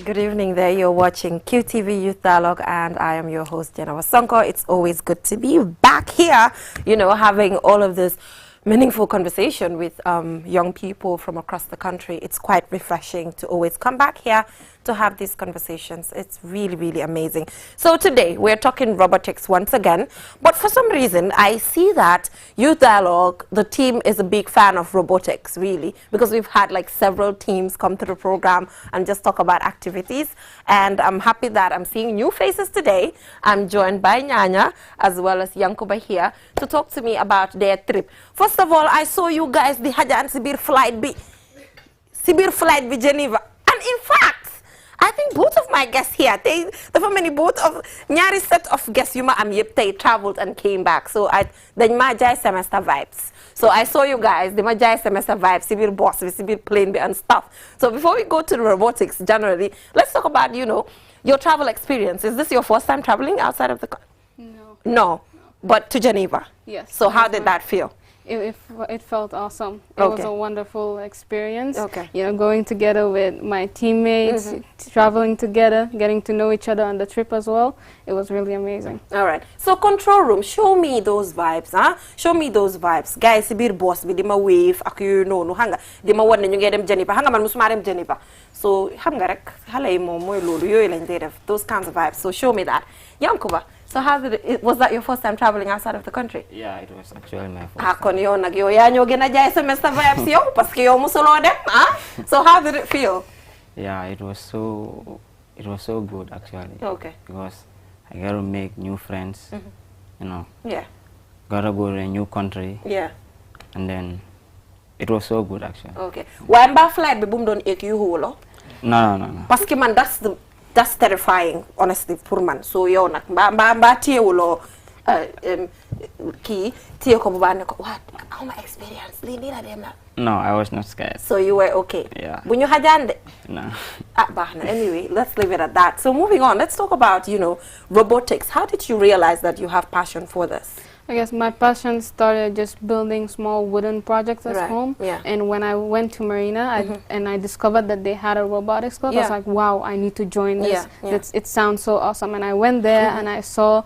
Good evening there. You're watching QTV Youth Dialogue and I am your host, Jenna Wasonko. It's always good to be back here, having all of this meaningful conversation with young people from across the country. It's quite refreshing to always come back here to have these conversations. It's really, really amazing. So today we're talking robotics once again, but for some reason I see that Youth Dialogue, the team is a big fan of robotics, really, because we've had like several teams come to the program and just talk about activities. And I'm happy that I'm seeing new faces today. I'm joined by Nyanya as well as Yankuba here to talk to me about their trip. First of all, I saw you guys the Hajan Sibir flight Geneva. And in fact, I think both of my guests here, both of nyari set of guests they traveled and came back. So the Majai semester vibes. So I saw you guys, the Majai semester vibes, civil boss, civil plane and stuff. So before we go to the robotics generally, let's talk about, your travel experience. Is this your first time traveling outside of the country? No. But to Geneva? Yes. So how did that feel? It felt awesome. It Okay. was a wonderful experience. Okay. Going together with my teammates, traveling together, getting to know each other on the trip as well. It was really amazing. All right. So control room, show me those vibes, huh? Show me those vibes. Guys, sibir boss bi dima wave ak no hanga. Dima won ñu ngi dem Geneva. Hanga man musuma dem Geneva. So xam nga rek xalé yi mom moy lolu yoy lañ def those kinds of vibes. So show me that. Yankuba, so how did was that your first time traveling outside of the country? Yeah, it was actually my first time. Kon yow nak yow ya ñoo gëna jaay semester vibes yow parce que yow musulo dem, ah? So how did it feel? Yeah, it was so good actually. Okay. Because I got to make new friends, Yeah. got to go to a new country, Yeah. and then it was so good actually. Okay. Why mba flight bi bum don ek yu holo? No. Parce que man that's terrifying, honestly, pour man. So yow nak mba téwulo ki téw ko bu ba ne ko what how my experience li la dem la. No, I was not scared. So you were okay. Yeah. Bu ñu xajande. No. Anyway, let's leave it at that. So moving on, let's talk about, robotics. How did you realize that you have passion for this? I guess my passion started just building small wooden projects at home. Yeah. And when I went to Marina and I discovered that they had a robotics club, I was like, wow, I need to join this. Yeah. It sounds so awesome. And I went there and I saw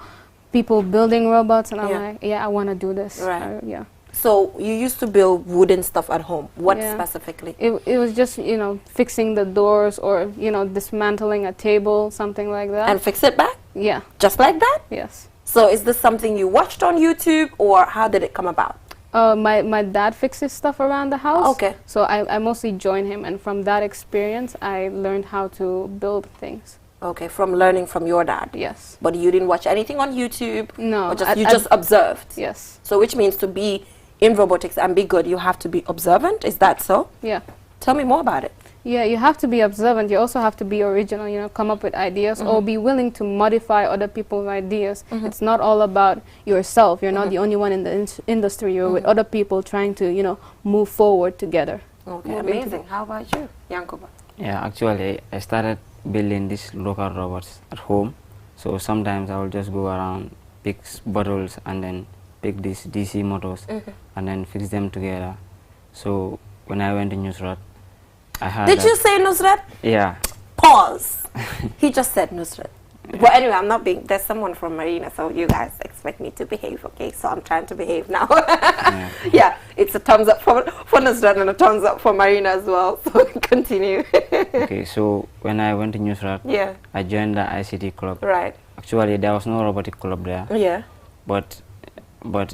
people building robots and I'm like, yeah, I want to do this. Right. Yeah. So you used to build wooden stuff at home. What specifically? It was just, fixing the doors or, dismantling a table, something like that. And fix it back? Yeah. Just like that? Yes. So is this something you watched on YouTube or how did it come about? My dad fixes stuff around the house. Okay. So I mostly join him, and from that experience, I learned how to build things. Okay, from learning from your dad. Yes. But you didn't watch anything on YouTube? No. Or just observed? Yes. So which means to be in robotics and be good, you have to be observant? Is that so? Yeah. Tell me more about it. Yeah, you have to be observant. You also have to be original, come up with ideas or be willing to modify other people's ideas. It's not all about yourself. You're not the only one in the industry. You're with other people trying to, move forward together. Okay, amazing. How about you, Yankuba? Yeah, actually, I started building these local robots at home. So sometimes I will just go around, pick bottles, and then pick these DC motors, and then fix them together. So when I went to Nusrat, I had. Did you say Nusrat? Yeah. Pause. He just said Nusrat. Well, anyway, I'm not being. There's someone from Marina, so you guys expect me to behave, okay? So I'm trying to behave now. Yeah, it's a thumbs up for Nusrat and a thumbs up for Marina as well. So continue. Okay, so when I went to Nusrat, I joined the ICT club. Right. Actually, there was no robotic club there. Yeah. But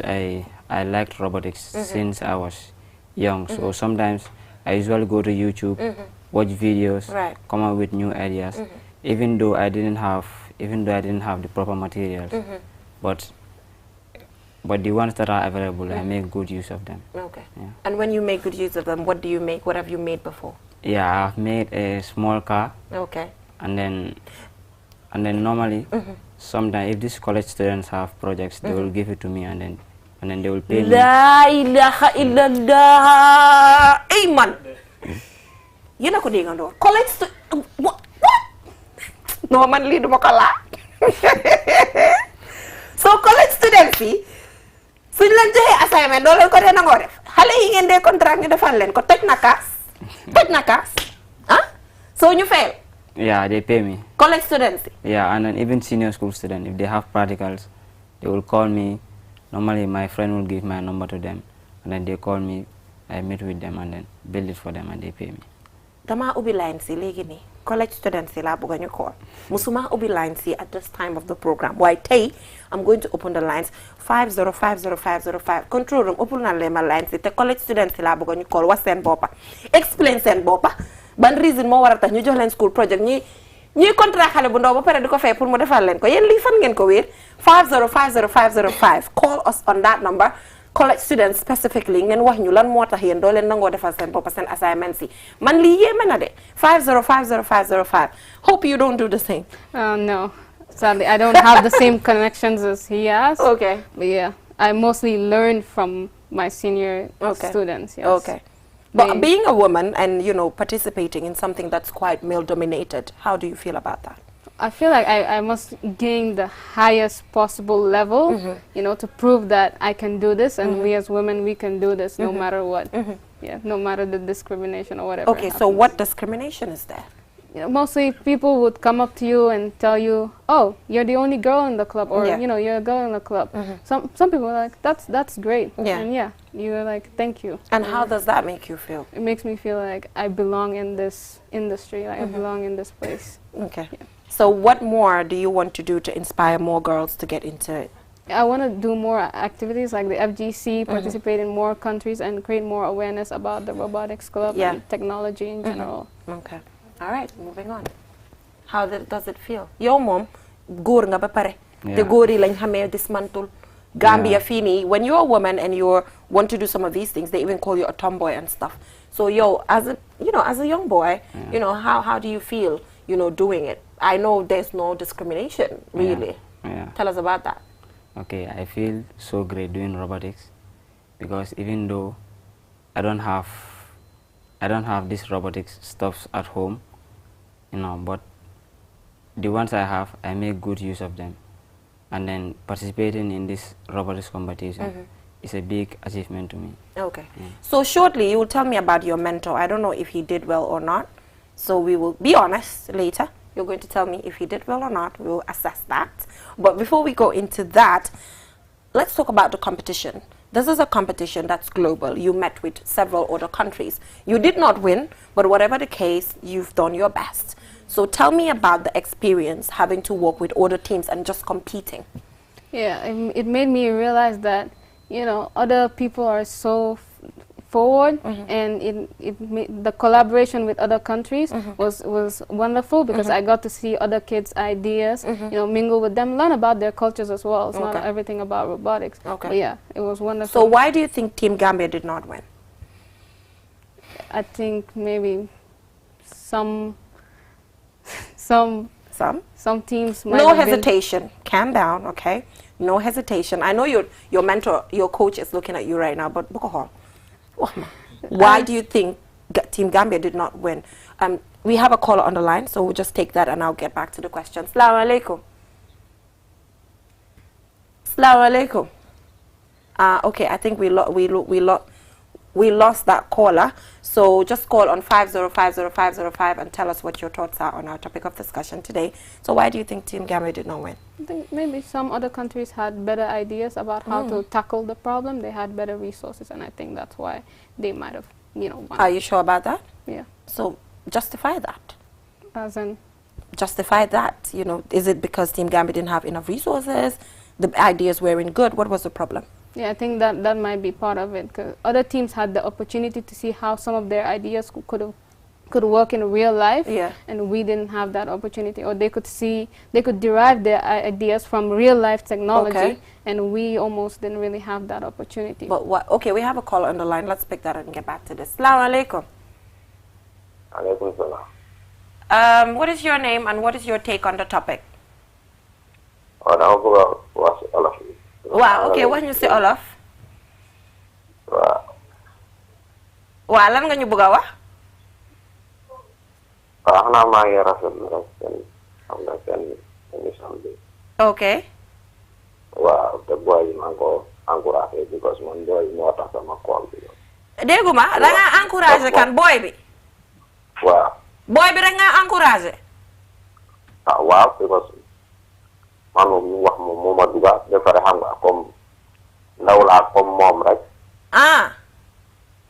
I liked robotics since I was young. So sometimes I usually go to YouTube, watch videos, come up with new ideas. Even though I didn't have the proper materials, but the ones that are available, I make good use of them. Okay. Yeah. And when you make good use of them, what do you make? What have you made before? Yeah, I've made a small car. Okay. And then normally, sometimes if these college students have projects, they will give it to me, and then they will pay me. La ilaha illallah. Amen. You know what? College what? No man li duma ko laaj. So college students yi suñ leen joxee assignment doo leen ko dee nangoo def xale yi ngeen dee contract ñu defal leen ko toj na kaas ah so ñu fail Yeah, they pay me. College students? Yeah, and then even senior school students, if they have practicals, they will call me. Normally, my friend will give my number to them, and then they call me. I meet with them and then build it for them, and they pay me. Dama ubi line si legi ni college students la buga ñu call. Musuma ubi line si at this time of the program. Why tay I'm going to open the lines 50500505. Control room open na le ma lines te college students la buga ñu call wa sen bopa. Explain sen bopa. Ban reason mo wara tax ñu jox len school project ñi contrat xale bu ndaw ba pare diko fay pour mu defal len ko. Yeen li fan ngeen ko wër 50500505. Call us on that number. College students specifically ngeen wax ñu lan moo tax yéen doo leen nangoo defal seen bopp seen assignments yi man lii yéeme na de 50500505. Hope you don't do the same. No, sadly I don't have the same connections as he has. Okay. But yeah, I mostly learned from my senior students. Yes. Okay. But being a woman and participating in something that's quite male dominated, how do you feel about that? I feel like I must gain the highest possible level, to prove that I can do this, and we as women, we can do this no matter what. Yeah, no matter the discrimination or whatever. Okay, so what discrimination is there? Mostly people would come up to you and tell you, oh, you're the only girl in the club, or you're a girl in the club. Some people are like, that's great. Yeah. And you're like, thank you. And how does that make you feel? It makes me feel like I belong in this industry, like I belong in this place. Okay. Yeah. So what more do you want to do to inspire more girls to get into it? I want to do more activities like the FGC, participate in more countries, and create more awareness about the robotics club and technology in general. Okay. All right, moving on. How does it feel? Yo mom, góor nga ba pare. The góor yi lañ xamé dismantle. Gambia fini, when you're a woman and you want to do some of these things, they even call you a tomboy and stuff. So as a young boy, how do you feel, doing it? I know there's no discrimination, really. Yeah. Tell us about that. Okay, I feel so great doing robotics because even though I don't have these robotics stuffs at home, but the ones I have, I make good use of them. And then participating in this robotics competition is a big achievement to me. Okay. So shortly, you will tell me about your mentor. I don't know if he did well or not. So we will be honest later. You're going to tell me if he did well or not. We will assess that. But before we go into that, let's talk about the competition. This is a competition that's global. You met with several other countries. You did not win, but whatever the case, you've done your best. So tell me about the experience having to work with other teams and just competing. Yeah, it made me realize that, other people are so forward, and the collaboration with other countries was wonderful because I got to see other kids' ideas, mingle with them, learn about their cultures as well. It's not everything about robotics. Okay. But yeah, it was wonderful. So why do you think Team Gambia did not win? I think maybe some teams might No hesitation. Calm down, okay? No hesitation. I know your mentor, your coach is looking at you right now, but why do you think Team Gambia did not win? We have a caller on the line, so we'll just take that and I'll get back to the question. Assalamu alaikum. Assalamu alaikum. Okay, I think we lost that caller. So just call on 50500505 and tell us what your thoughts are on our topic of discussion today. So why do you think Team Gambia did not win? I think maybe some other countries had better ideas about how to tackle the problem. They had better resources, and I think that's why they might have, won. Are you sure about that? Yeah. So justify that. As in? Justify that. Is it because Team Gambia didn't have enough resources? The ideas weren't good? What was the problem? Yeah, I think that might be part of it, because other teams had the opportunity to see how some of their ideas could work in real life, and we didn't have that opportunity. Or they could derive their ideas from real life technology, and we almost didn't really have that opportunity. But what? Okay, we have a caller on the line. Let's pick that up and get back to this. Assalamu alaikum. Alaikum salam. What is your name and what is your take on the topic? Wow, okay, what you say, Olaf? Wow, lan nga ñu bëgg wax? Xanaa maa ngi rafetlu rek seen émission bi. Okay. Waaw, te boy yi maa ngi ko encouragé because man boy moo tax sama call bi. Dégguma, da nga encouragé kan boy bi? Waaw. Boy bi rek nga encouragé? waaw because man moom ñu wax moom moo ma dugal ba pare xam nga comme ndaw laa comme moom rek.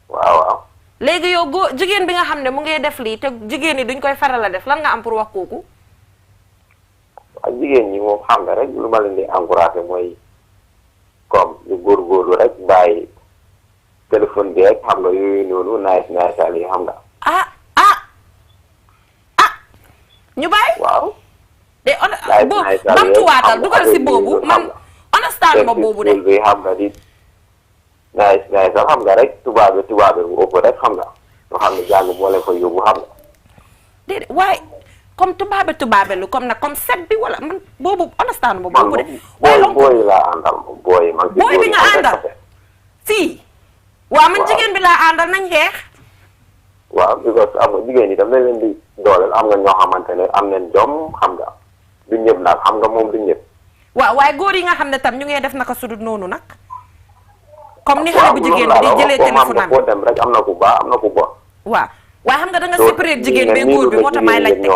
waaw. léegi yow jigéen bi nga xam ne mu ngi def lii te jigéen ñi duñ koy faral a def lan nga am pour wax kooku. waaw jigéen ñi moom xam nga rek lu ma leen di encouragé mooy comme ñu góorgóorlu rek bàyyi téléphone bi rek xam nga yooyu noonu naaj yi xam nga. ñu bàyyi. waaw. de bamtuwaatal dugal si boobu man understand ma boobu de. bi xam nga di naaj sax xam nga rek tubaab bu ëpp rek xam nga ñoo xam ne jàng moo leen fa yóbbu xam nga. déedéet waaye comme tubaabe lu comme nag comme set bi wala man boobu understand ma boobu de. waaye booy laa àndal moom booy man. booy bi nga àndal fii. waaw man jigéen bi laa àndal nañ xeex. waaw because am nga jigéen ñi daf leen di dooleel am nga ñoo xamante ne am nañ jom xam nga du ñëpp nag xam nga moom du ñëpp. waaw waaye góor yi nga xam ne tam ñu ngi def naka sudut noonu nag. comme ni xale bu jigéen bi di jëlee téléphone am foo dem rek am na ku baax am na ku bon. waaw waaye xam nga da nga séparé jigéen bi góor bi moo tax may laaj teg.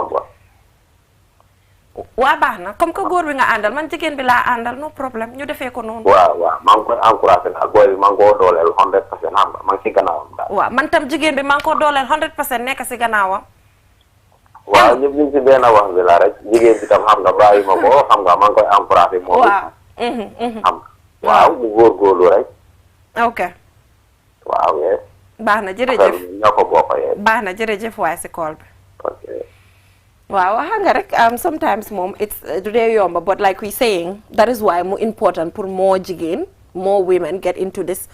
waa baax na comme que góor bi nga àndal man jigéen bi laa àndal no problème ñu defee ko noonu. waaw maa ngi koy encouragé daal booy bi maa ngi koo dooleel 100% xam nga maa ngi si gannaawam daal. waaw man tam jigéen bi maa ngi koo dooleel 100% nekk si gannaawam. waaw ñëpp ñu ngi si benn wax bi la rek jigéen bi tam xam nga bàyyi ma ko xam nga maa ngi koy encouragé. moom waaw. xam nga waaw mu góorgóorlu rek. ok. waaw yes. baax na jërëjëf ñoo ko bokk yes. baax na jërëjëf waaye si call bi. ok. waaw xam nga rek sometimes moom it's du dee yomba but like we saying that is why mu important pour more jigéen more women get into this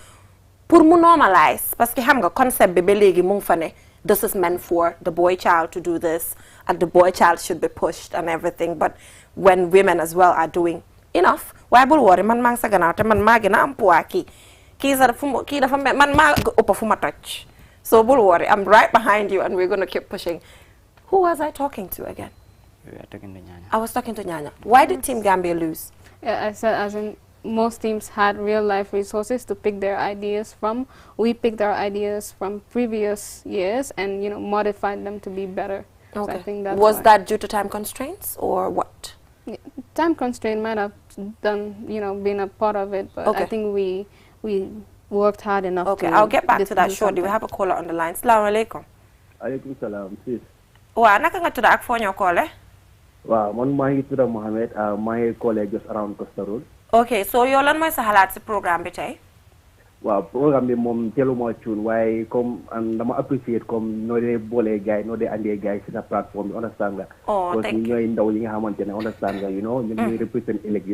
pour mu normalize parce que xam nga concept bi ba léegi mu ngi fa ne this is meant for the boy child to do this and the boy child should be pushed and everything but when women as well are doing enough waaye bul worry man maa ngi sa gannaaw te man maa gën a am poids kii sax kii dafa mel man maa ëpp fu ma toj so bul worry I'm right behind you and we're gonna keep pushing. Who was I talking to again? We were talking to Nyanya. I was talking to Nyanya. Why did Team Gambia lose? Yeah, I said as in most teams had real life resources to pick their ideas from. We picked our ideas from previous years and modified them to be better. Okay. So I think that's was why. that due to time constraints or what? Yeah, time constraint might have been a part of it, but I think we worked hard enough. Okay, I'll get back to that shortly. We have a caller on the line. Assalamu alaikum. Alaikum salam, sis. Waaw naka nga tudd ak foo ñoo koole? Waaw man maa ngi tudd Mohamed maa ngi koole just around Costa Road. ok so yow lan mooy sa xalaat si programme bi tey? waaw programme bi moom teeluma cuun waaye comme dama appreciate comme noo dee boolee gars yi noo dee andee gars yi si sa plateforme bi understand nga. thank you ñooy ndaw yi nga xamante ne understand nga ñun ñuy represent ëllëg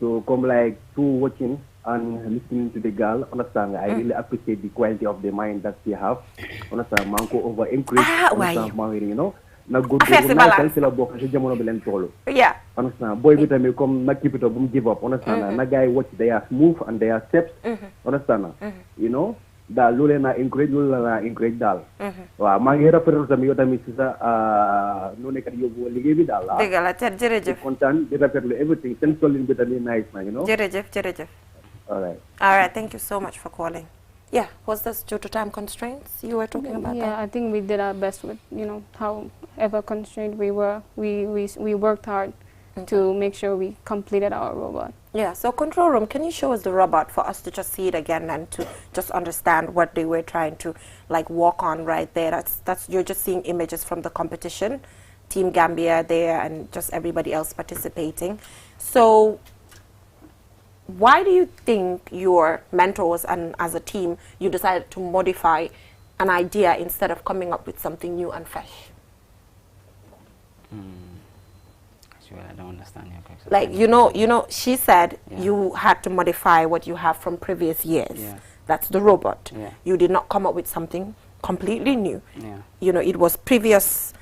so comme like through watching and listening to the girl, understand? I really appreciate the quality of the mind that she have. Understand? Manko over increase. Na good sila bokk ci jamono bi len tolu. Yeah. Understand? Boy bi tamit comme na keep it up, give up. Understand? Na guy watch their move and their steps. Understand? Da lolé na encourage dal. Wa ma ngi rafetlu tamit yow tamit ci sa no nek di yobbu liggéey bi dal. Deug la jërëjëf. Content di rafetlu everything. Sen solin bi tamit nice na, Jërëjëf. All right. Thank you so much for calling. Yeah, was this due to time constraints you were talking about? Yeah, I think we did our best with however constrained we were. We worked hard to make sure we completed our robot. Yeah. So control room, can you show us the robot for us to just see it again and to just understand what they were trying to walk on right there? That's you're just seeing images from the competition, Team Gambia there, and just everybody else participating. So why do you think your mentors and as a team you decided to modify an idea instead of coming up with something new and fresh? Actually, I don't understand your question. Like she said you had to modify what you have from previous years. Yeah. That's the robot. Yeah. You did not come up with something completely new. Yeah. It was previous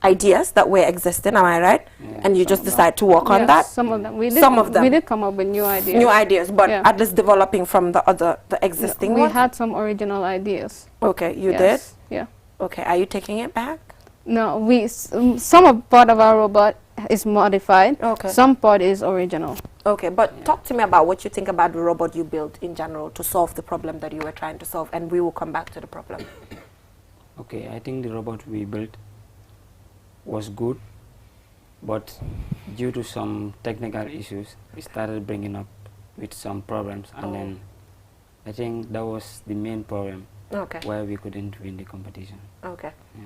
ideas that were existing, am I right? Yeah, and you just decide to work on that? Some of them. We did come up with new ideas. New ideas, but at least developing from the existing ones? We had some original ideas. Okay, you did? Yeah. Okay, are you taking it back? No, part of our robot is modified. Okay. Some part is original. Okay, but talk to me about what you think about the robot you built in general to solve the problem that you were trying to solve, and we will come back to the problem. Okay, I think the robot we built was good, but due to some technical issues, we started bringing up with some problems, and then I think that was the main problem why we couldn't win the competition. Okay. Yeah.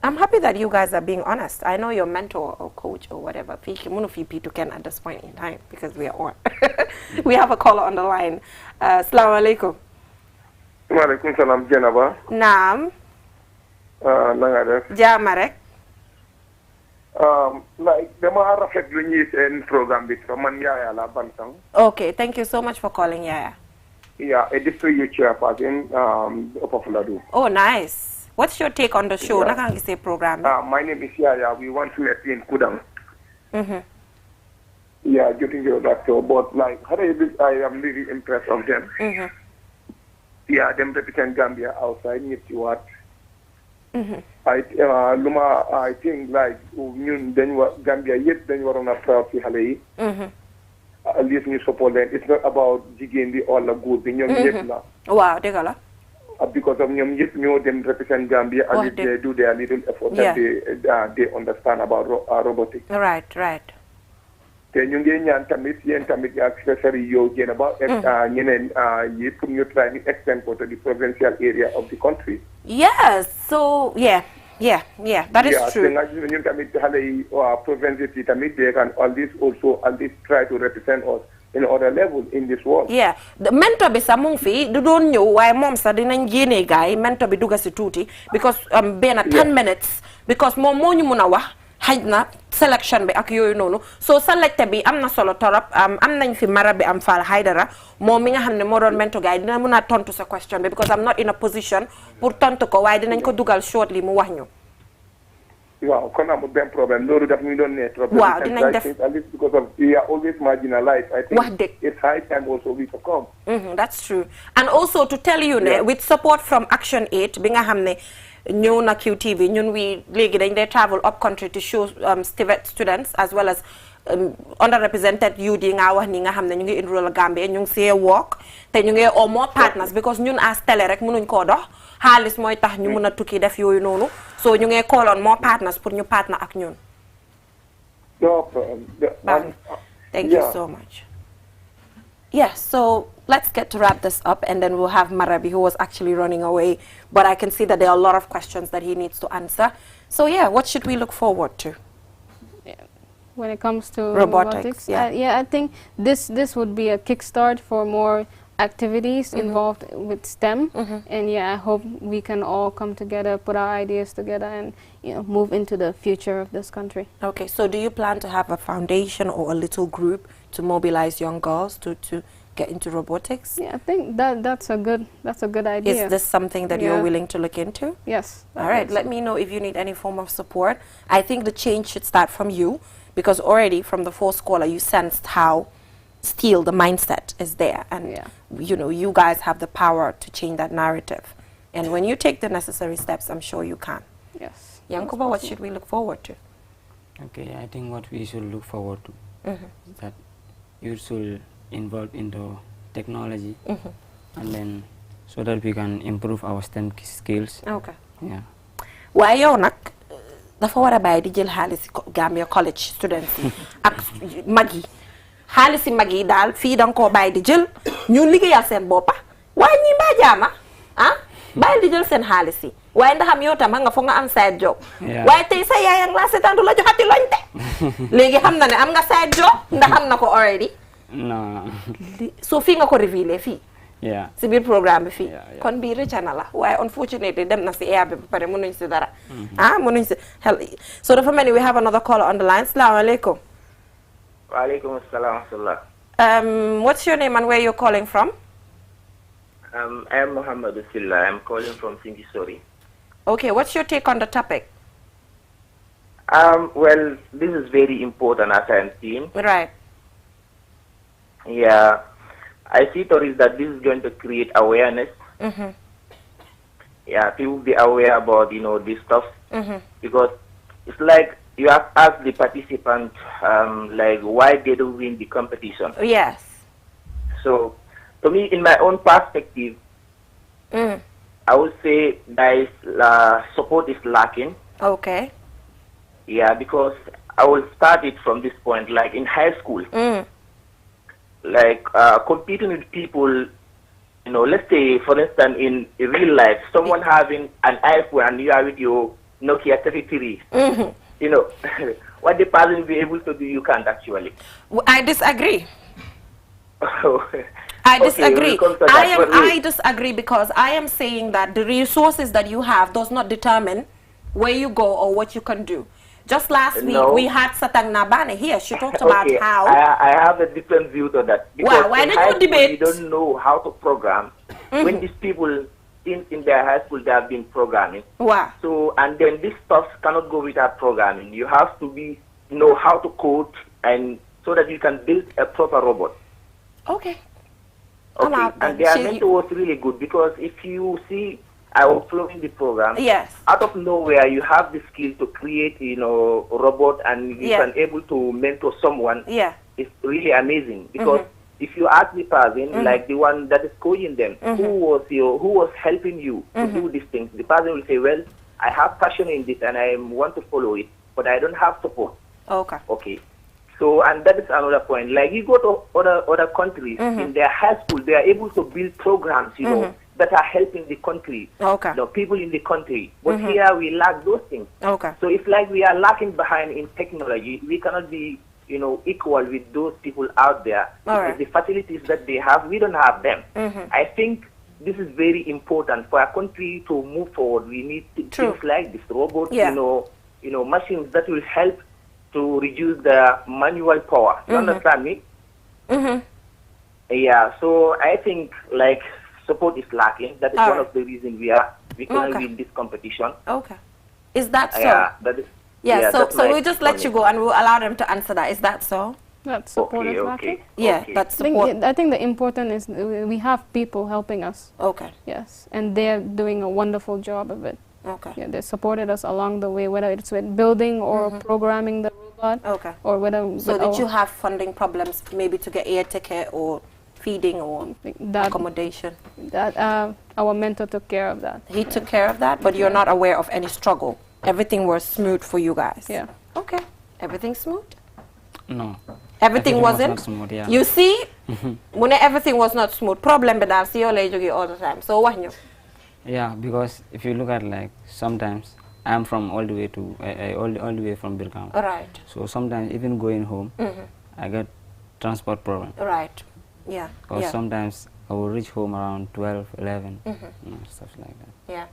I'm happy that you guys are being honest. I know your mentor or coach or whatever, can at this point in time, because we are on. We have a caller on the line. Assalamu alaikum. Wa alaikum salam, Jenaba. Naam. Nanga def. Jaama rek. Like dama rafet lu ñuy seen programme bi so man Yaya la Bantang. Okay, thank you so much for calling, Yaya. Yeah, a district chairperson, Upper Fuladu. Oh, nice. What's your take on the show? Yeah. Naka ngi say program. My name is Yaya. We want to let in Kudang. Yeah, getting you that show, but like I am really impressed of them. Yeah, them represent Gambia outside. What? I think like ñun Gambia yet dañ warona proud ci xalé yi. At least ñu support them. It's not about jigéen bi or la góor bi ñoom ñëpp la. Waaw, dëgg la. Because of ñoom ñëpp ñoo dem represent Gambia and they do their little effort that they understand about robotics. Right. te ñu ngi ñaan tamit yéen tamit accessory yow jéem ba ñeneen yi pour ñu try ni extend ko to the provincial area of the country. Yes, so yeah, that is true. Yeah, ñun tamit xale yi provinces yi tamit they can always try to represent us in other level in this world. Yeah, the mentor bi sa mu ngi fi du doon ñëw waaye moom sax dinañ génnee gaay mentor bi dugga si tuuti because benn 10 minutes because moom moo ñu mun a wax xaj na selection bi ak yooyu noonu so sa laajte bi am na solo torop am nañ fi mara bi am Fall Haidara moom mi nga xam ne moo doon mentor gaay dina mun a tontu sa question bi because I'm not in a position pour tontu ko waaye dinañ ko dugal shortly mu wax ñu. Wow, kon amul benn problème loolu daf ñu doon ne trop. Waaw dinañ def at least because of we are always marginalized. I think wax dëgg it's high time also we to come. That's true. And also to tell you ne with support from Action 8 bi nga xam ne ñëw na QTV ñun wi léegi dañ dee travel up country to show students as well as underrepresented youth yi nga wax ni nga xam ne ñu ngi in rural Gambia ñu ngi see work te ñu ngi all more partners because ñun as télé rek mënuñ koo dox xaalis mooy tax ñu mën a tukki def yooyu noonu so ñu ngi call on more partners pour ñu partner ak ñun. No problem. Thank you so much. Yeah, so let's get to wrap this up and then we'll have Marabi who was actually running away. But I can see that there are a lot of questions that he needs to answer. So yeah, what should we look forward to? When it comes to robotics, I think this would be a kickstart for more activities involved with STEM. And I hope we can all come together, put our ideas together and move into the future of this country. Okay, so do you plan to have a foundation or a little group to mobilize young girls to get into robotics? Yeah, I think that's a good idea. Is this something that you're willing to look into? Yes. All right, let me know if you need any form of support. I think the change should start from you because already from the fourth caller you sensed how still the mindset is there and you guys have the power to change that narrative. And when you take the necessary steps, I'm sure you can. Yes. Yankuba, what should we look forward to? Okay, I think what we should look forward to is that you should involve into technology and then so that we can improve our STEM skills. Okay. Yeah. Why yow nak dafa wara bay di jël xaalis Gambia college students ak magi xaalisi magi dal fi dang ko bay di jël ñu liggéeyal seen boppa waaye ñi ba jaama bay di jël seen xaalisi waaye ndax am yow tam nga fo nga am side job waaye tey sa yaay ak la setandu la joxati loñte léegi xam na ne am nga side job ndax am na ko already. No. So fi nga ko revealer fi. Yeah. Si biir programme bi fi. Kon bi rëcc na la waaye unfortunately dem na si air bi ba pare mënuñ si dara. Mënuñ si hell. So dafa mel ni we have another caller on the line. Assalamu alaikum. Wa alaikum assalam wa rahmatullah. What's your name and where you're calling from? I am Muhammad Silla. I'm calling from Singisori. Okay, what's your take on the topic? Well, this is very important as I am seeing. Right. Yeah, I see theories that this is going to create awareness. Yeah, people be aware about this stuff because it's like you have asked the participants like why they don't win the competition. Yes. So, to me, in my own perspective, I would say there is support is lacking. Okay. Yeah, because I will start it from this point, like in high school. Like competing with people, let's say, for instance, in real life, someone having an iPhone and you are with your Nokia 33, what the person will be able to do, you can't actually. I disagree. I disagree. I disagree because I am saying that the resources that you have does not determine where you go or what you can do. Just last week we had Satang Nabane here. She talked about how. I have a different view to that. Because why did you debate? You don't know how to program. When these people in their high school they have been programming. Wow. So and then this stuff cannot go without programming. You have to know how to code and so that you can build a proper robot. Okay. And their mentor was really good because if you see, I was following the program. Yes. Out of nowhere, you have the skill to create, a robot, and you can able to mentor someone. Yeah. It's really amazing because if you ask the person, like the one that is coaching them, who was helping you to do these things, the person will say, well, I have passion in this and I want to follow it, but I don't have support. Okay. Okay. So, and that is another point. Like you go to other countries, in their high school, they are able to build programs, that are helping the country, people in the country. But here we lack those things. Okay. So it's like we are lacking behind in technology. We cannot be, equal with those people out there. Right. The facilities that they have, we don't have them. I think this is very important for our country to move forward. We need things like this robots, machines that will help to reduce the manual power. You understand me? Yeah, so I think like support is lacking. That is one of the reasons we couldn't win this competition. Okay. Is that so? Yeah, that is. So we'll just let you go and we'll allow them to answer that. Is that so? That support is lacking? Yeah, that's support. I think the important is we have people helping us. Okay. Yes, and they're doing a wonderful job of it. Okay. Yeah, they supported us along the way, whether it's with building or programming the robot. Okay. Or whether. So did you have funding problems, maybe to get air ticket or feeding or accommodation? That our mentor took care of that. He took care of that, but you're not aware of any struggle. Everything was smooth for you guys. Yeah. Okay. Everything smooth? No. Everything wasn't? Was not smooth, yeah. You see, when everything was not smooth, problem but I'll see you later all the time. So what you? Yeah, because if you look at like sometimes I'm from all the way to all the way from Birkam. Right. So sometimes even going home, I get transport problem. Right. Yeah. Because sometimes I will reach home around 12, 11, stuff like that. Yeah.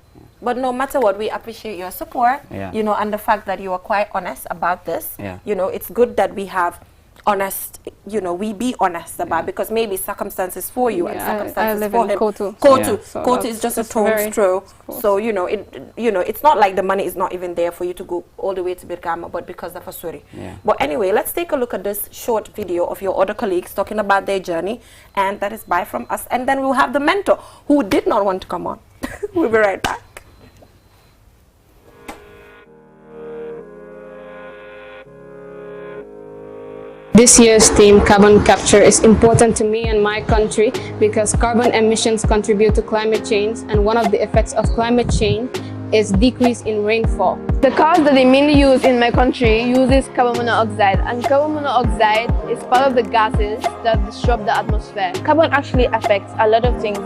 But no matter what, we appreciate your support. Yeah. And the fact that you are quite honest about this. Yeah. It's good that we have honest, we be honest about because maybe circumstances for you and circumstances I live for in him. Kotu. Kotu is just a stone's throw. So it's not like the money is not even there for you to go all the way to Birkama, but because of a story. Yeah. But anyway, let's take a look at this short video of your other colleagues talking about their journey, and that is bye from us. And then we'll have the mentor who did not want to come on. We'll be right back. This year's theme, carbon capture, is important to me and my country because carbon emissions contribute to climate change, and one of the effects of climate change is decrease in rainfall. The cars that they mainly use in my country uses carbon monoxide, and carbon monoxide is part of the gases that disrupt the atmosphere. Carbon actually affects a lot of things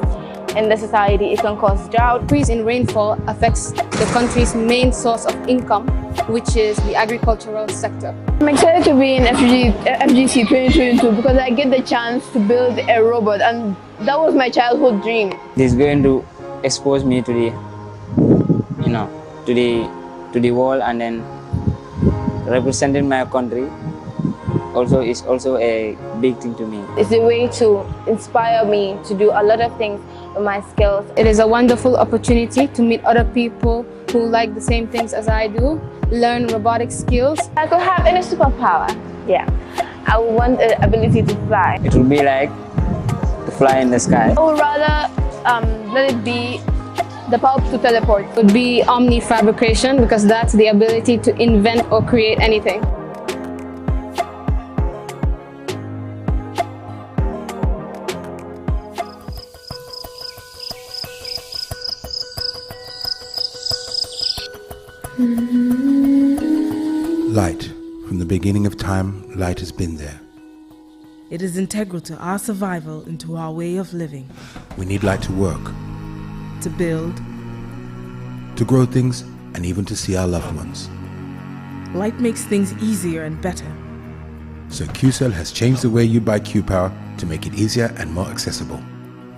in the society. It can cause drought. Decrease in rainfall affects the country's main source of income, which is the agricultural sector. I'm excited to be in FGC 2022 because I get the chance to build a robot, and that was my childhood dream. This is going to expose me to the, to the world, and then representing my country is also a big thing to me. It's a way to inspire me to do a lot of things with my skills. It is a wonderful opportunity to meet other people who like the same things as I do, learn robotic skills. I could have any superpower. Yeah, I would want the ability to fly. It would be like to fly in the sky. I would rather let it be the power to teleport. It would be omni-fabrication because that's the ability to invent or create anything. Light From the beginning of time, light has been there. It is integral to our survival and to our way of living. We need light to work, To build. to grow things, and even to see our loved ones. Light makes things easier and better. So QCell has changed the way you buy Q-Power to make it easier and more accessible.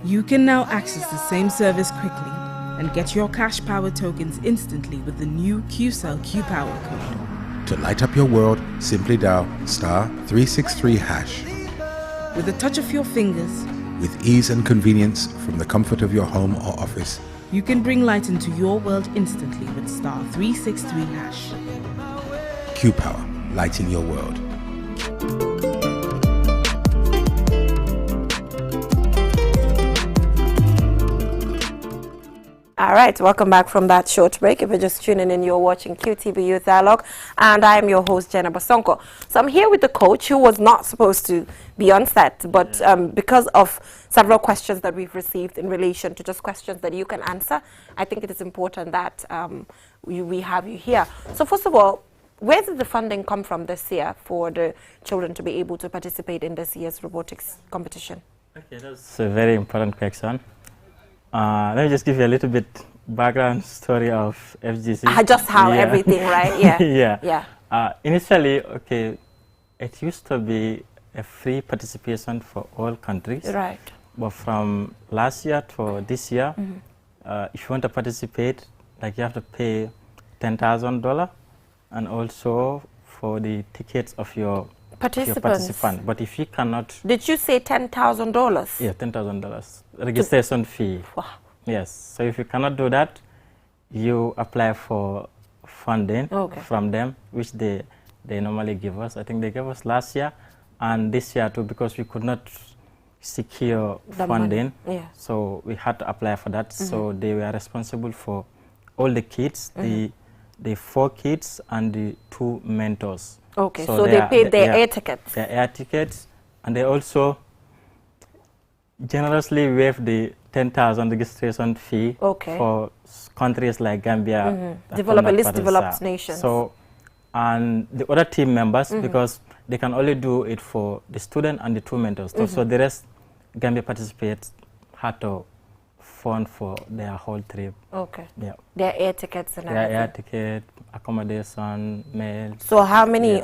You can now access the same service quickly and get your cash power tokens instantly with the new QCell Q-Power code. To light up your world, simply dial *363#. With a touch of your fingers, With ease and convenience from the comfort of your home or office, you can bring light into your world instantly with *363#. Q-Power, lighting your world. All right, welcome back from that short break. If you're just tuning in, you're watching QTV Youth Dialogue, and I am your host, Jenna Basonko. So I'm here with the coach who was not supposed to be on set, but because of several questions that we've received in relation to just questions that you can answer, I think it is important that we have you here. So first of all, where did the funding come from this year for the children to be able to participate in this year's robotics competition? Okay, that's a very important question. Let me just give you a little bit background story of FGC. Just how everything, right? Yeah. Yeah. Initially, okay, it used to be a free participation for all countries. Right. But from last year to this year, if you want to participate, like you have to pay $10,000, and also for the tickets of your participant. But if you cannot... Did you say $10,000? Yeah, $10,000 registration fee. Wow. Yes. So if you cannot do that, you apply for funding from them, which they normally give us. I think they gave us last year and this year too, because we could not secure The funding. money. Yeah. So we had to apply for that. So they were responsible for all the kids, the 4 kids and the 2 mentors. Okay, so they paid their air tickets. Their air tickets, and they also generously waived the 10,000 registration fee for countries like Gambia. Least developed nations. So, and the other team members, because they can only do it for the student and the 2 mentors. So the rest, Gambia participants had to fund for their whole trip. Okay. Yeah. Their air tickets and everything. Their air ticket, accommodation, meals. So how many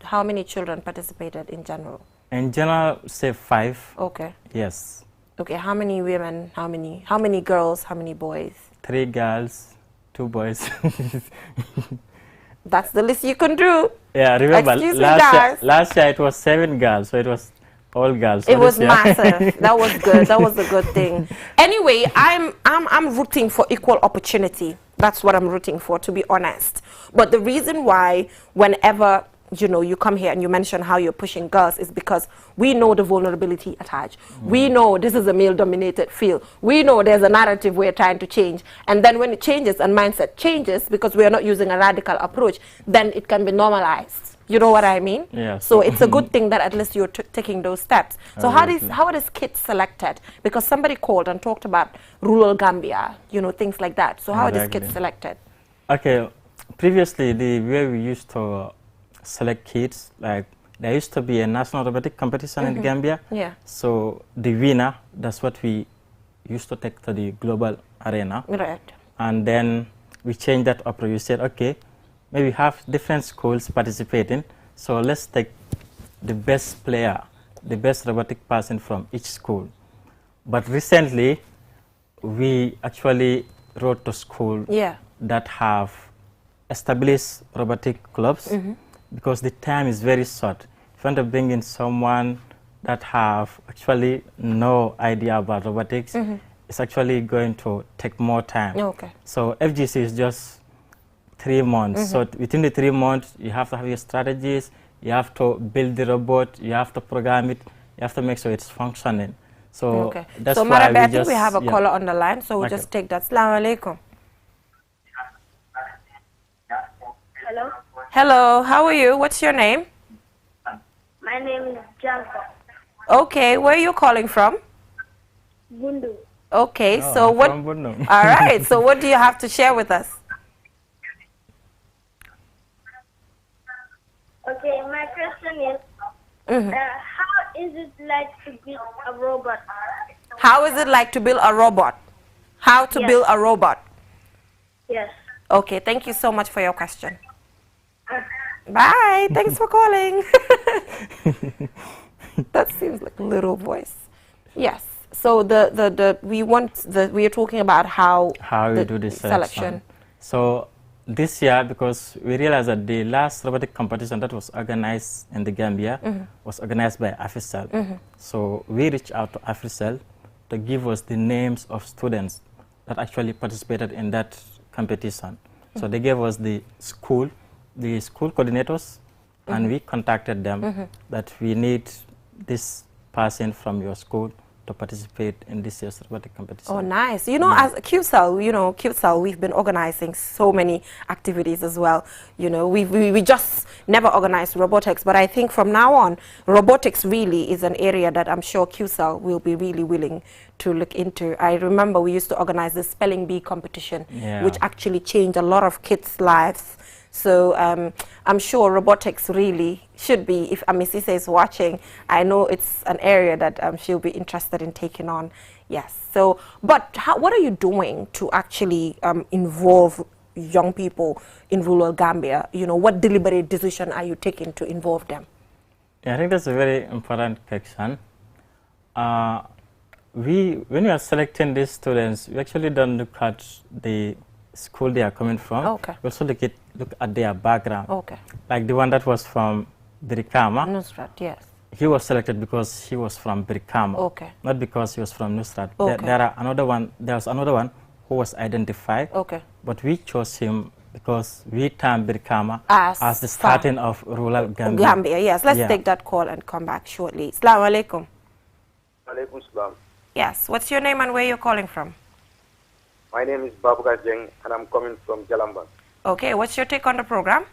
how many children participated in general? In general, say 5. Okay. Yes. Okay, how many women, how many girls, how many boys? 3 girls, 2 boys. That's the list you can do. Yeah, remember Excuse me, guys. last year it was 7 girls, so it was all girls. It was massive. That was good. That was a good thing. Anyway, I'm rooting for equal opportunity. That's what I'm rooting for, to be honest. But the reason why whenever you come here and you mention how you're pushing girls is because we know the vulnerability attached. We know this is a male-dominated field. We know there's a narrative we're trying to change. And then when it changes and mindset changes, because we are not using a radical approach, then it can be normalized. You know what I mean? Yeah. So it's a good thing that at least you're taking those steps. So how are these kids selected? Because somebody called and talked about rural Gambia, things like that. So how are these kids selected? Okay, previously the way we used to select kids, like there used to be a national robotic competition in Gambia. Yeah. So the winner, that's what we used to take to the global arena. Right. And then we changed that up. We said, okay, maybe have different schools participating. So let's take the best player, the best robotic person from each school. But recently, we actually wrote to school that have established robotic clubs because the time is very short. If you want to bring in someone that have actually no idea about robotics, it's actually going to take more time. Okay. So FGC is just 3 months. So within the 3 months, you have to have your strategies, you have to build the robot, you have to program it, you have to make sure it's functioning. So that's so why I think we have a caller on the line, so we'll just take that. Assalamu alaikum. Hello? Hello, how are you? What's your name? My name is Janko. Okay, where are you calling from? Bundu. Okay, so what? From Bundu. All right, so what do you have to share with us? question is, how is it like to build a robot? How is it like to build a robot? How to build a robot? Yes. Okay, thank you so much for your question. Bye. Thanks for calling. That seems like a little voice. Yes. So we are talking about how you do this selection. So this year, because we realized that the last robotic competition that was organized in the Gambia was organized by AFICEL. So we reached out to AFICEL to give us the names of students that actually participated in that competition. So they gave us the school coordinators, and we contacted them that we need this person from your school to participate in this year's robotic competition. Oh, nice. You know, as QCell, we've been organizing so many activities as well. You know, we just never organized robotics, but I think from now on, robotics really is an area that I'm sure QCell will be really willing to look into. I remember we used to organize the spelling bee competition, which actually changed a lot of kids' lives. So I'm sure robotics really should be, if Amisise is watching, I know it's an area that she'll be interested in taking on. Yes. So, but what are you doing to actually involve young people in rural Gambia? You know, what deliberate decision are you taking to involve them? Yeah, I think that's a very important question. When we are selecting these students, we actually don't look at the school they are coming from. Okay. We also look at their background. Okay. Like the one that was from Birikama. Nusrat, yes. He was selected because he was from Birikama. Okay. Not because he was from Nusrat. Okay. There was another one who was identified. Okay. But we chose him because we term Birikama as the starting of rural Gambia. Yes. Let's take that call and come back shortly. Assalamu alaikum. Alaikum salam. Yes. What's your name and where you're calling from? My name is Babuka Jeng and I'm coming from Jalamba. Okay, what's your take on the program?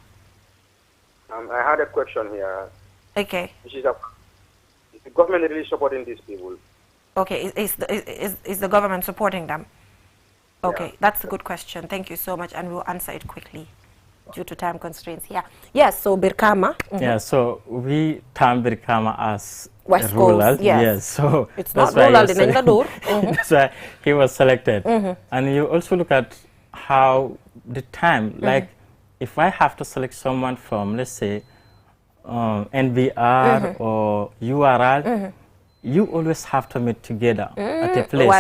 I had a question here. Okay. Is the government really supporting these people? Okay, is the government supporting them? Okay, that's a good question. Thank you so much, and we'll answer it quickly due to time constraints. Yeah. Yes, so Birkama. Yeah, so we term Birkama as West rural. Coast, yes. So it's not rural in Indoor. That's why he was selected. And you also look at how the time, like if I have to select someone from, let's say, NBR or URL, you always have to meet together at a place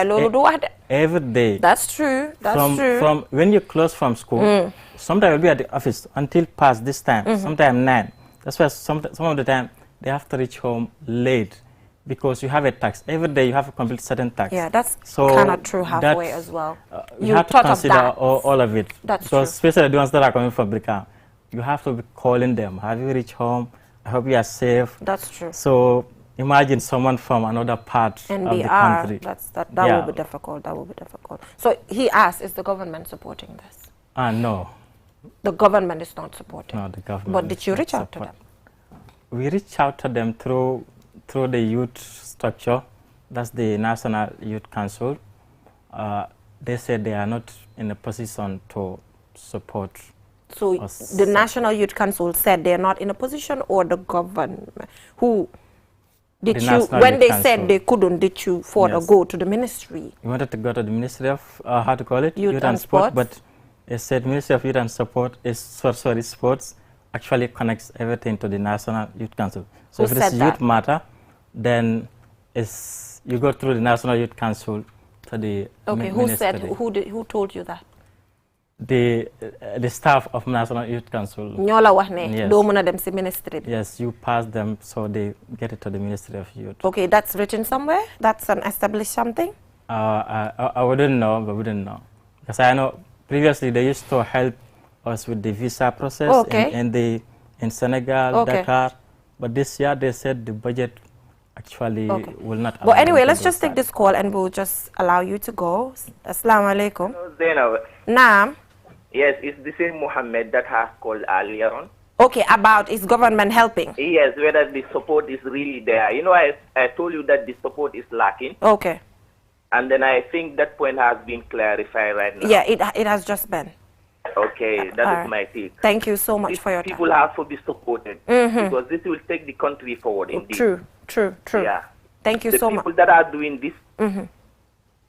every day. That's true. That's true. From when you close from school, sometimes you'll be at the office until past this time, sometimes 9. That's why some of the time they have to reach home late because you have a tax. Every day you have to complete certain tax. Yeah, that's kind of true halfway as well. You have to consider all of it. That's because true. especially the ones that are coming from Brika, you have to be calling them. Have you reached home? I hope you are safe. That's true. So imagine someone from another part of the country. That will be difficult. That will be difficult. So he asked, is the government supporting this? No. The government is not supporting. No, the government. But did you reach out to them? We reached out to them through the youth structure. That's the National Youth Council. They said they are not in a position to support. So the National Youth Council said they are not in a position, or the government? Who did you, when they said they couldn't, did you further go to the ministry? We wanted to go to the Ministry of, how to call it? Youth and Sport. But they said Ministry of Youth and Sports actually connects everything to the National Youth Council. So if it is youth matter, then you go through the National Youth Council to the ministry. Who told you that? The staff of National Youth Council. Yes, you pass them, so they get it to the Ministry of Youth. Okay, that's written somewhere? That's an established something? I wouldn't know, but wouldn't know. Because I know previously they used to help us with the visa process in Senegal, Dakar. But this year they said the budget actually will not allow. But anyway, let's just take this call and we'll just allow you to go. Assalamu alaikum. Hello, Zainab. Naam. Yes, it's the same Mohammed that has called earlier on. Okay, about is government helping? Yes, whether the support is really there. You know, I told you that the support is lacking. Okay. And then I think that point has been clarified right now. Yeah, it has just been. Okay, that is my take. Thank you so much for your time. People have to be supported because this will take the country forward. Indeed. True. Yeah. Thank you so much. The people that are doing this,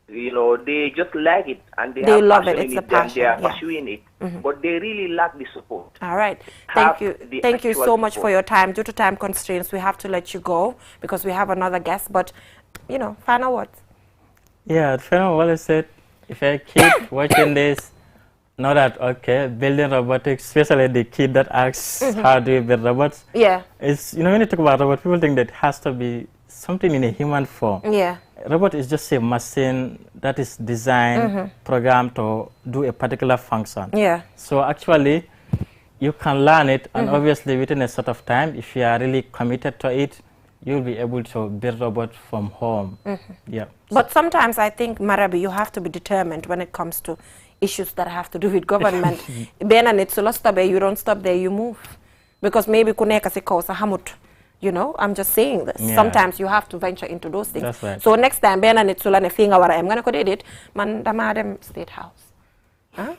you know, they just like it and they love it. It's a passion. They are pursuing it, but they really lack the support. All right. Thank you so much for your time. Due to time constraints, we have to let you go because we have another guest. But, you know, final words. Yeah, final word is said, if I keep watching this, know that, okay, building robotics, especially the kid that asks, how do you build robots? Yeah. It's, you know, when you talk about robots, people think that it has to be something in a human form. Yeah. Robot is just a machine that is designed, programmed to do a particular function. Yeah. So actually, you can learn it, and obviously within a sort of time, if you are really committed to it, you'll be able to build robots from home. Yeah. But sometimes I think, Marabi, you have to be determined when it comes to issues that have to do with government. You don't stop there, you move. Because maybe kuneka si kausa hamut. You know, I'm just saying this. Yeah. Sometimes you have to venture into those things. That's right. So next time, Bena Nitsula ne finga wara, I'm gonna code it, man damadem State House. Huh?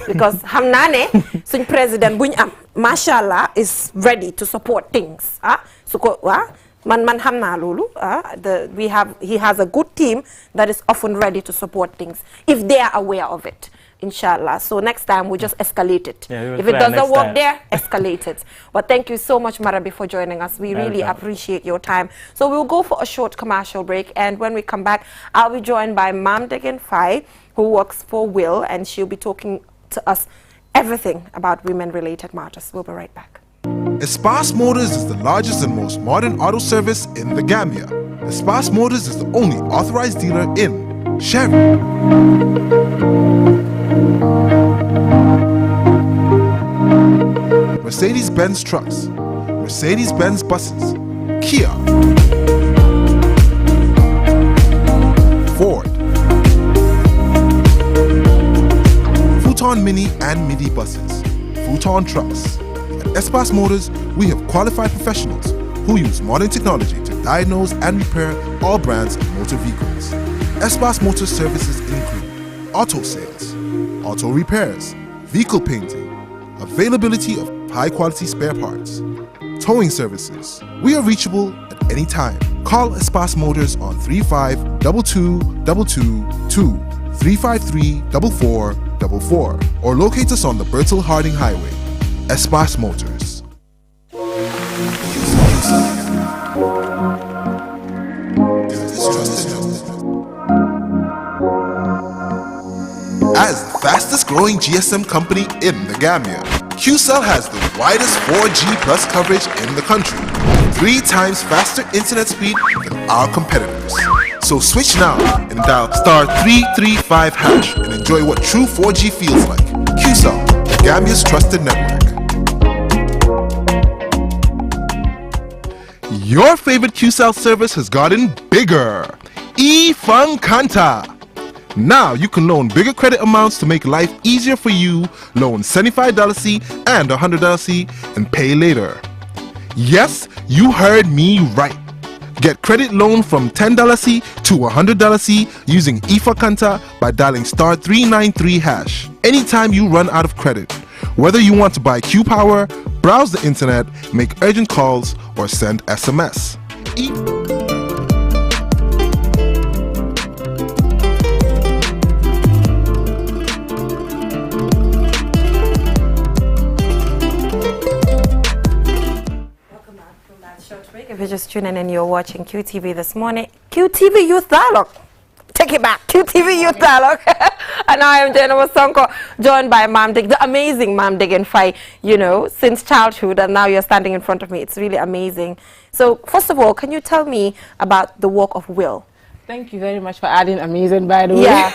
Because Hamnane, Sun President Bunyam, mashallah, is ready to support things. So man hamna lulu. He has a good team that is often ready to support things if they are aware of it. Inshallah. So next time we just escalate it. Yeah, if it doesn't work there, escalate it. But thank you so much, Marabi, for joining us. We really appreciate your time. So we'll go for a short commercial break, and when we come back, I'll be joined by Mam Degan Fai, who works for Will, and she'll be talking to us everything about women-related matters. We'll be right back. Espas Motors is the largest and most modern auto service in the Gambia. Espas Motors is the only authorized dealer in Sherry, Mercedes-Benz trucks, Mercedes-Benz buses, Kia, Ford, Futon Mini and Midi buses, Futon trucks. At Espas Motors, we have qualified professionals who use modern technology to diagnose and repair all brands of motor vehicles. Espas Motors services include auto sales, auto repairs, vehicle painting, availability of high-quality spare parts, towing services. We are reachable at any time. Call Espas Motors on 352222 353-4444 or locate us on the Bertel Harding Highway. Espas Motors. As the fastest growing GSM company in the Gambia, QCell has the widest 4G plus coverage in the country, 3 times faster internet speed than our competitors. So switch now and dial *335# and enjoy what true 4G feels like. QCell, Gambia's trusted network. Your favorite QCell service has gotten bigger. eFunkanta. Now you can loan bigger credit amounts to make life easier for you. Loan $75 and $100 and pay later. Yes, you heard me right. Get credit loan from $10 to $100 using eFunkanta by dialing *393#. Anytime you run out of credit, whether you want to buy Q Power, browse the internet, make urgent calls, or send SMS. If you're just tuning in, you're watching QTV this morning. QTV Youth Dialogue. Take it back. QTV Youth Dialogue. And I am Jennifer Sonko, joined by Mam Dig, the amazing Mam Dig and Fai, you know, since childhood, and now you're standing in front of me. It's really amazing. So, first of all, can you tell me about the work of Will? Thank you very much for adding amazing, by the way. Yeah.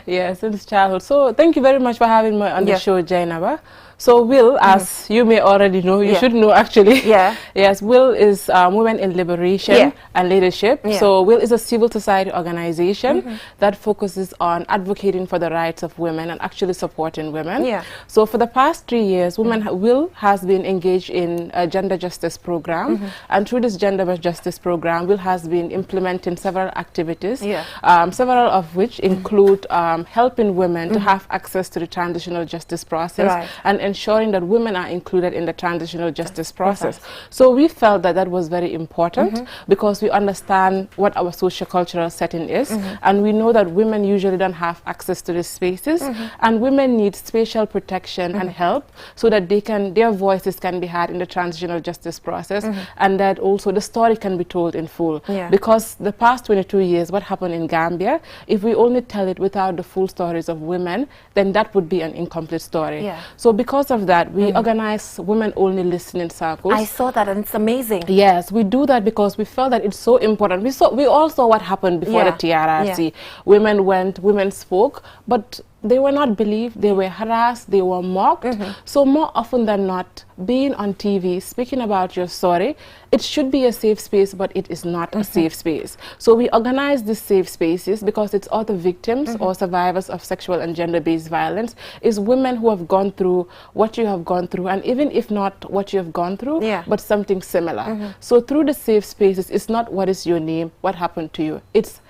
Yeah, since childhood. So, thank you very much for having me on the show, Jainaba. So Will, as you may already know, you should know actually. Yeah. Yes, Will is Women in Liberation and Leadership. Yeah. So Will is a civil society organization that focuses on advocating for the rights of women and actually supporting women. Yeah. So for the past 3 years, Will has been engaged in a gender justice program. And through this gender justice program, Will has been implementing several activities, several of which include helping women to have access to the transitional justice process and ensuring that women are included in the transitional justice process. So we felt that that was very important because we understand what our socio-cultural setting is, and we know that women usually don't have access to these spaces, and women need spatial protection and help so that their voices can be heard in the transitional justice process, and that also the story can be told in full. Because the past 22 years, what happened in Gambia, if we only tell it without the full stories of women, then that would be an incomplete story. So because of that, we organize women-only listening circles. I saw that, and it's amazing. Yes, we do that because we felt that it's so important. We all saw what happened before the TRRC. Women went, women spoke, but they were not believed, they were harassed, they were mocked. So more often than not, being on TV, speaking about your story, it should be a safe space, but it is not a safe space. So we organize these safe spaces because it's other victims or survivors of sexual and gender-based violence, is women who have gone through what you have gone through, and even if not what you have gone through, but something similar. So through the safe spaces, it's not what is your name, what happened to you. It's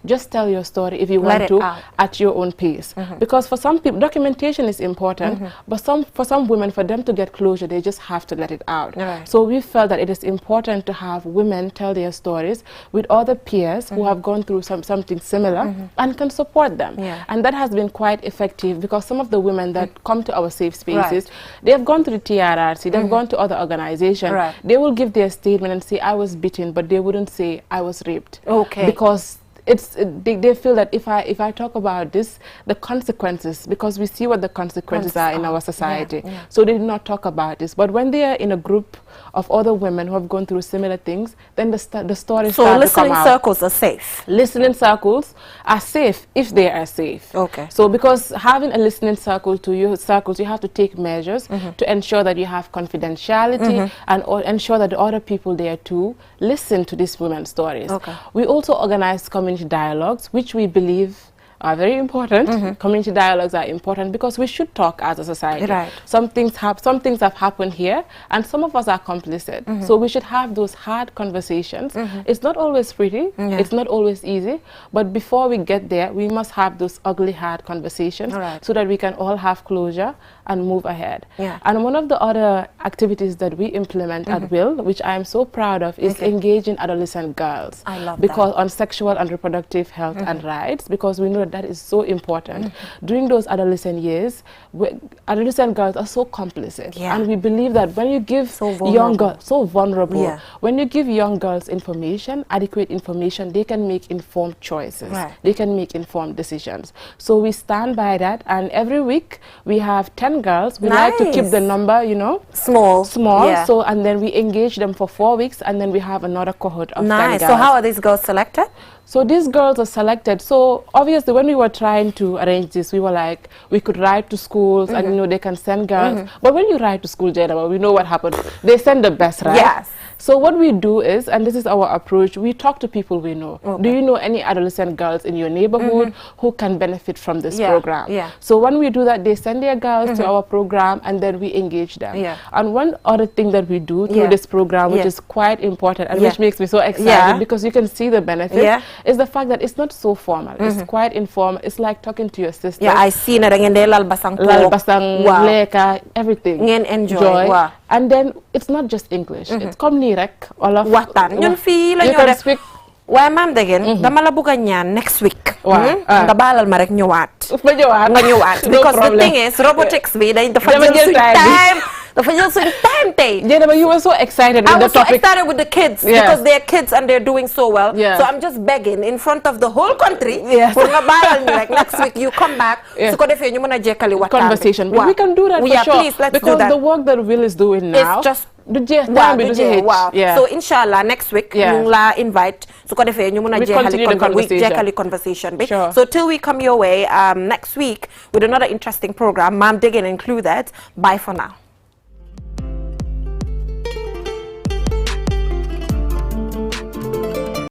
just tell your story if you want to at your own pace. Because for some people, documentation is important, but for some women, for them to get closure, they just have to let it out. So we felt that it is important to have women tell their stories with other peers who have gone through something similar and can support them. And that has been quite effective because some of the women that come to our safe spaces, they have gone to the TRRC, they've gone to other organizations. They will give their statement and say, I was beaten, but they wouldn't say, I was raped. Because they feel that if I talk about this, the consequences, because we see what the consequences are in our society. So they do not talk about this. But when they are in a group of other women who have gone through similar things, then the stories start to come out. So listening circles are safe? Listening circles are safe if they are safe. So because having a listening circle to your circles, you have to take measures to ensure that you have confidentiality and ensure that the other people there too listen to these women's stories. We also organize community dialogues, which we believe are very important. Community dialogues are important because we should talk as a society. Some things have happened here, and some of us are complicit. So we should have those hard conversations. It's not always pretty, it's not always easy, but before we get there, we must have those ugly, hard conversations so that we can all have closure and move ahead. And one of the other activities that we implement at Will, which I am so proud of, is engaging adolescent girls. I love because on sexual and reproductive health and rights, because we know that is so important. During those adolescent years, adolescent girls are so complicit, and we believe that when you give young girls, so vulnerable, when you give young girls information, adequate information, they can make informed choices. They can make informed decisions. So we stand by that, and every week we have 10 girls. We like to keep the number, you know, small. So, and then we engage them for 4 weeks, and then we have another cohort of 10 girls. So how are these girls selected? So these girls are selected. So obviously when we were trying to arrange this, we were like, we could write to schools and, you know, they can send girls. But when you write to school, Jada, we know what happens. They send the best, right? Yes. So what we do is, and this is our approach, we talk to people we know. Do you know any adolescent girls in your neighborhood who can benefit from this program? So when we do that, they send their girls to our program, and then we engage them. And one other thing that we do through this program, which is quite important and which makes me so excited because you can see the benefits, is the fact that it's not so formal. It's quite informal. It's like talking to your sister. I see that again. Lal basang leka, everything. Enjoy. And then it's not just English. It's commonly rek all of ñun fi la you can speak. Waaye maam degen dama la bëgg ñaan next week. Nga baalal ma rek ñëwaat. Nga ñëwaat. Because the thing is, robotics bi dafa jël time. Jennifer, you were so excited with the topic. I was so excited with the kids because they're kids and they're doing so well. So I'm just begging in front of the whole country for like next week you come back. Conversation. But we can do that for sure. Please, let's because do that. the work that Will is doing now, it's just Wow. So inshallah next week ñu la invite su ko defee ñu mëna jeexali conversation bi. So till we come your way next week with another interesting program, Ma'am Degen included. Bye for now.